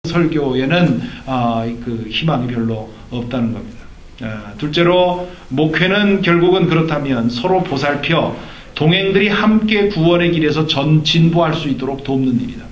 설교에는 그 희망이 별로 없다는 겁니다. 둘째로 목회는 결국은 그렇다면 서로 보살펴 동행들이 함께 구원의 길에서 진보할 수 있도록 돕는 일이다.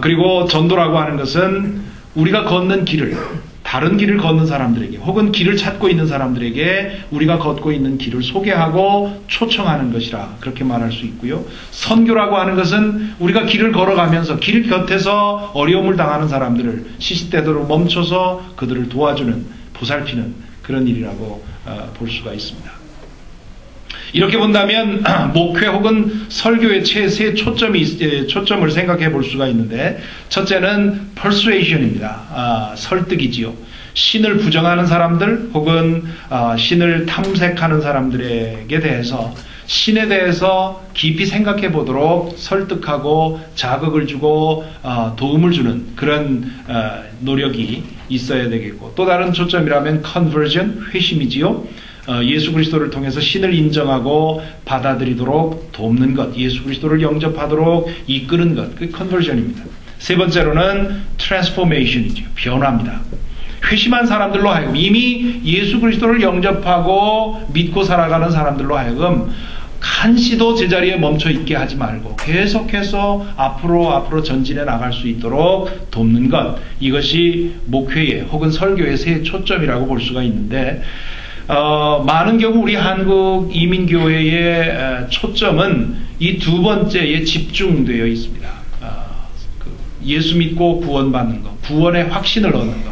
그리고 전도라고 하는 것은 우리가 걷는 길을 다른 길을 걷는 사람들에게 혹은 길을 찾고 있는 사람들에게 우리가 걷고 있는 길을 소개하고 초청하는 것이라 그렇게 말할 수 있고요. 선교라고 하는 것은 우리가 길을 걸어가면서 길 곁에서 어려움을 당하는 사람들을 시시때때로 멈춰서 그들을 도와주는 보살피는 그런 일이라고 볼 수가 있습니다. 이렇게 본다면 목회 혹은 설교의 세 초점을 생각해 볼 수가 있는데 첫째는 persuasion입니다. 설득이지요. 신을 부정하는 사람들 혹은 신을 탐색하는 사람들에게 대해서 신에 대해서 깊이 생각해 보도록 설득하고 자극을 주고 도움을 주는 그런 노력이 있어야 되겠고 또 다른 초점이라면 conversion, 회심이지요. 예수 그리스도를 통해서 신을 인정하고 받아들이도록 돕는 것, 예수 그리스도를 영접하도록 이끄는 것, 그 컨버전입니다. 세 번째로는 트랜스포메이션이죠. 변화입니다. 회심한 사람들로 하여금 이미 예수 그리스도를 영접하고 믿고 살아가는 사람들로 하여금 한시도 제자리에 멈춰 있게 하지 말고 계속해서 앞으로 전진해 나갈 수 있도록 돕는 것, 이것이 목회의 혹은 설교의 세 초점이라고 볼 수가 있는데 많은 경우 우리 한국 이민교회의 초점은 이 두 번째에 집중되어 있습니다. 예수 믿고 구원받는 것, 구원의 확신을 얻는 것.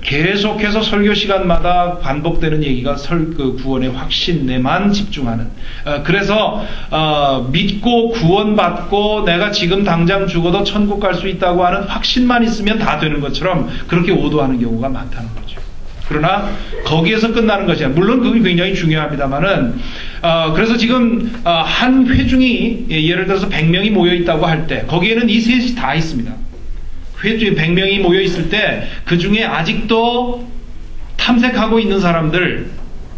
계속해서 설교 시간마다 반복되는 얘기가 구원의 확신에만 집중하는. 그래서 믿고 구원받고 내가 지금 당장 죽어도 천국 갈 수 있다고 하는 확신만 있으면 다 되는 것처럼 그렇게 오도하는 경우가 많다는 거죠. 그러나 거기에서 끝나는 것이 아니라 물론 그게 굉장히 중요합니다만은 그래서 지금 한 회중이 예를 들어서 100명이 모여 있다고 할 때 거기에는 이 셋이 다 있습니다. 회중이 100명이 모여 있을 때 그 중에 아직도 탐색하고 있는 사람들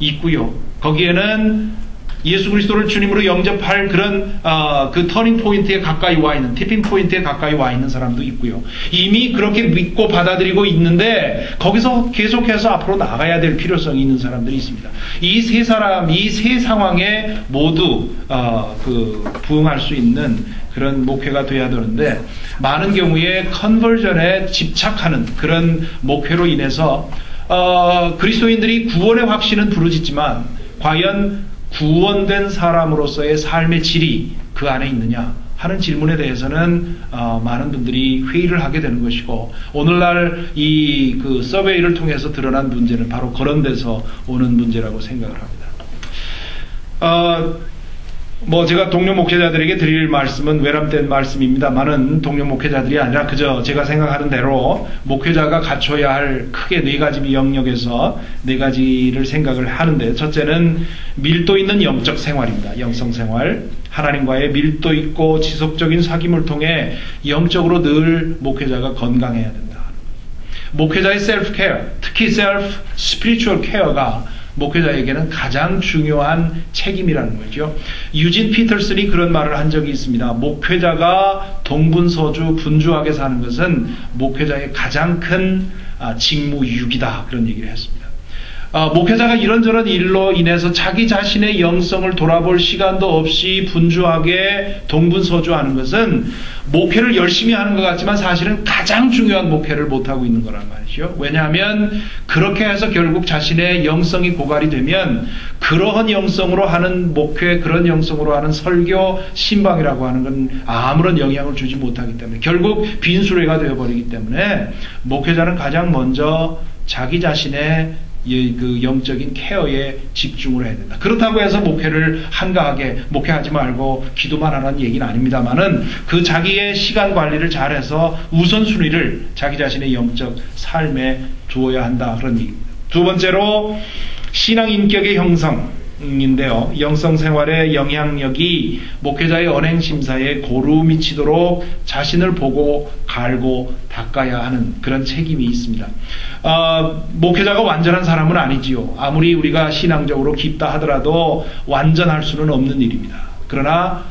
있고요. 거기에는 예수 그리스도를 주님으로 영접할 그런 그 터닝 포인트에 가까이 와 있는, 티핑 포인트에 가까이 와 있는 사람도 있고요. 이미 그렇게 믿고 받아들이고 있는데 거기서 계속해서 앞으로 나가야 될 필요성이 있는 사람들이 있습니다. 이 세 사람, 이 세 상황에 모두 부응할 수 있는 그런 목회가 돼야 되는데 많은 경우에 컨버전에 집착하는 그런 목회로 인해서 그리스도인들이 구원의 확신은 부르짖지만 과연 구원된 사람으로서의 삶의 질이 그 안에 있느냐 하는 질문에 대해서는 많은 분들이 회의를 하게 되는 것이고 오늘날 이 서베이를 통해서 드러난 문제는 바로 그런 데서 오는 문제라고 생각을 합니다. 제가 동료 목회자들에게 드릴 말씀은 외람된 말씀입니다만은 동료 목회자들이 아니라 그저 제가 생각하는 대로 목회자가 갖춰야 할 크게 네 가지 영역에서 네 가지를 생각을 하는데 첫째는 밀도 있는 영적 생활입니다. 영성 생활. 하나님과의 밀도 있고 지속적인 사귐을 통해 영적으로 늘 목회자가 건강해야 된다. 목회자의 셀프 케어, 특히 셀프 스피리추얼 케어가 목회자에게는 가장 중요한 책임이라는 거죠. 유진 피터슨이 그런 말을 한 적이 있습니다. 목회자가 동분서주 분주하게 사는 것은 목회자의 가장 큰 직무유기다. 그런 얘기를 했습니다. 목회자가 이런저런 일로 인해서 자기 자신의 영성을 돌아볼 시간도 없이 분주하게 동분서주하는 것은 목회를 열심히 하는 것 같지만 사실은 가장 중요한 목회를 못하고 있는 거란 말이죠. 왜냐하면 그렇게 해서 결국 자신의 영성이 고갈이 되면 그러한 영성으로 하는 목회, 그런 영성으로 하는 설교, 신방이라고 하는 건 아무런 영향을 주지 못하기 때문에 결국 빈수레가 되어버리기 때문에 목회자는 가장 먼저 자기 자신의 그 영적인 케어에 집중을 해야 된다. 그렇다고 해서 목회를 한가하게 목회하지 말고 기도만 하라는 얘기는 아닙니다만은 그 자기의 시간 관리를 잘해서 우선순위를 자기 자신의 영적 삶에 두어야 한다. 그런 얘기입니다. 두 번째로 신앙 인격의 형성인데요. 영성 생활의 영향력이 목회자의 언행 심사에 고루 미치도록 자신을 보고 갈고 닦아야 하는 그런 책임이 있습니다. 목회자가 완전한 사람은 아니지요. 아무리 우리가 신앙적으로 깊다 하더라도 완전할 수는 없는 일입니다. 그러나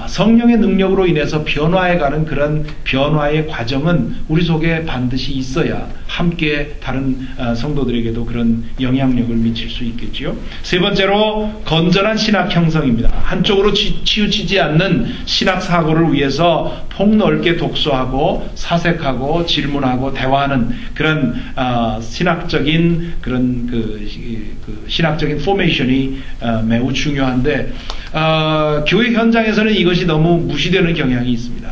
성령의 능력으로 인해서 변화해가는 그런 변화의 과정은 우리 속에 반드시 있어야 함께 다른 성도들에게도 그런 영향력을 미칠 수 있겠지요. 세 번째로 건전한 신학 형성입니다. 한쪽으로 치우치지 않는 신학 사고를 위해서 폭넓게 독서하고 사색하고 질문하고 대화하는 그런 신학적인 그런 신학적인 포메이션이 매우 중요한데 교회 현장에서는 이것이 너무 무시되는 경향이 있습니다.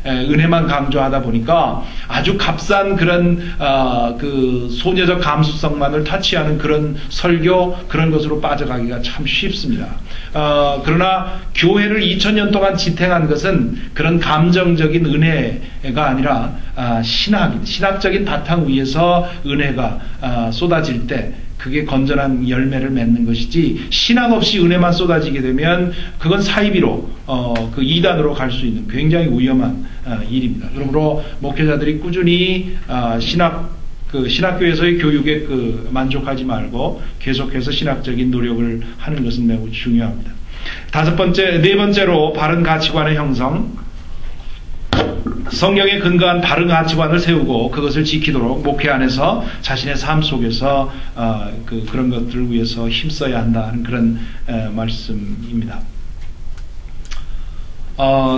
은혜만 강조하다 보니까 아주 값싼 그런 그 소녀적 감수성만을 터치하는 그런 설교 그런 것으로 빠져가기가 참 쉽습니다. 그러나 교회를 2000년 동안 지탱한 것은 그런 감정적인 은혜가 아니라 신학적인 바탕 위에서 은혜가 쏟아질 때 그게 건전한 열매를 맺는 것이지, 신학 없이 은혜만 쏟아지게 되면 그건 사이비로 그 이단으로 갈 수 있는 굉장히 위험한 일입니다. 그러므로 목회자들이 꾸준히 신학교에서의 교육에 만족하지 말고 계속해서 신학적인 노력을 하는 것은 매우 중요합니다. 네 번째로 바른 가치관의 형성. 성경에 근거한 바른 가치관을 세우고 그것을 지키도록 목회 안에서 자신의 삶 속에서 그런 것들을 위해서 힘써야 한다는 그런 말씀입니다.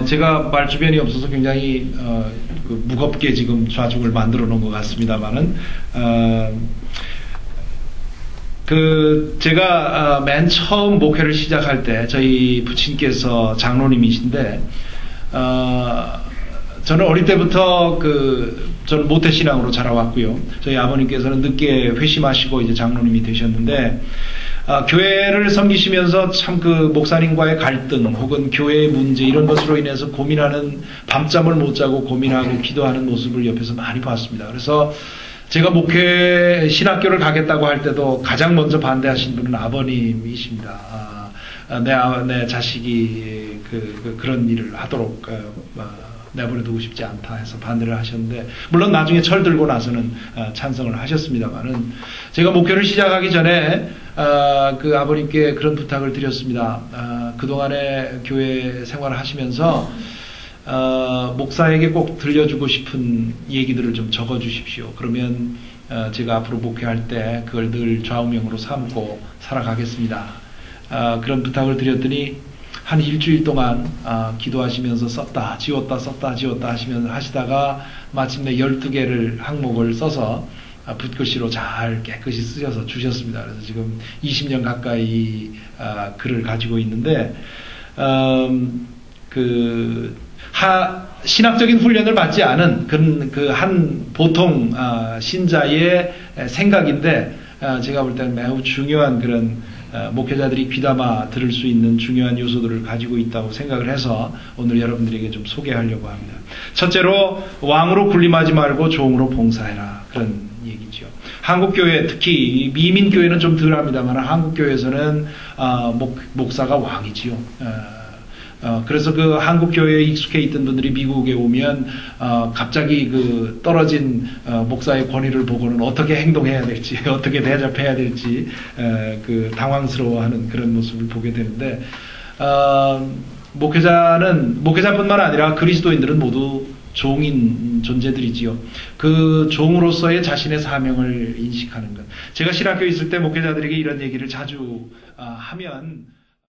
제가 말 주변이 없어서 굉장히 무겁게 지금 좌중을 만들어 놓은 것 같습니다만은 제가 맨 처음 목회를 시작할 때 저희 부친께서 장로님이신데 저는 어릴 때부터 저는 모태신앙으로 자라왔고요. 저희 아버님께서는 늦게 회심하시고 이제 장로님이 되셨는데, 교회를 섬기시면서 참 목사님과의 갈등 혹은 교회의 문제 이런 것으로 인해서 고민하는, 밤잠을 못 자고 고민하고 기도하는 모습을 옆에서 많이 봤습니다. 그래서 제가 신학교를 가겠다고 할 때도 가장 먼저 반대하신 분은 아버님이십니다. 내 자식이 그런 일을 하도록 내버려두고 싶지 않다 해서 반대를 하셨는데, 물론 나중에 철들고 나서는 찬성을 하셨습니다만은, 제가 목회를 시작하기 전에 아버님께 그런 부탁을 드렸습니다. 그동안에 교회 생활을 하시면서 목사에게 꼭 들려주고 싶은 얘기들을 좀 적어주십시오. 그러면 제가 앞으로 목회할 때 그걸 늘 좌우명으로 삼고 살아가겠습니다. 그런 부탁을 드렸더니 한 일주일 동안 기도하시면서 썼다 지웠다 썼다 지웠다 하시다가 마침내 12개를 항목을 써서 붓글씨로 잘 깨끗이 쓰셔서 주셨습니다. 그래서 지금 20년 가까이 글을 가지고 있는데, 신학적인 훈련을 받지 않은 한 보통 신자의 생각인데, 제가 볼 때는 매우 중요한 그런 목회자들이 귀담아 들을 수 있는 중요한 요소들을 가지고 있다고 생각을 해서 오늘 여러분들에게 좀 소개하려고 합니다. 첫째로, 왕으로 군림하지 말고 종으로 봉사해라. 그런 얘기죠. 한국교회, 특히 미민교회는 좀 덜합니다만 한국교회에서는 목사가 왕이지요. 그래서 한국교회에 익숙해 있던 분들이 미국에 오면 갑자기 떨어진 목사의 권위를 보고는 어떻게 행동해야 될지 어떻게 대접해야 될지 당황스러워하는 그런 모습을 보게 되는데, 목회자뿐만 아니라 그리스도인들은 모두 종인 존재들이지요. 그 종으로서의 자신의 사명을 인식하는 것. 제가 신학교에 있을 때 목회자들에게 이런 얘기를 자주 하면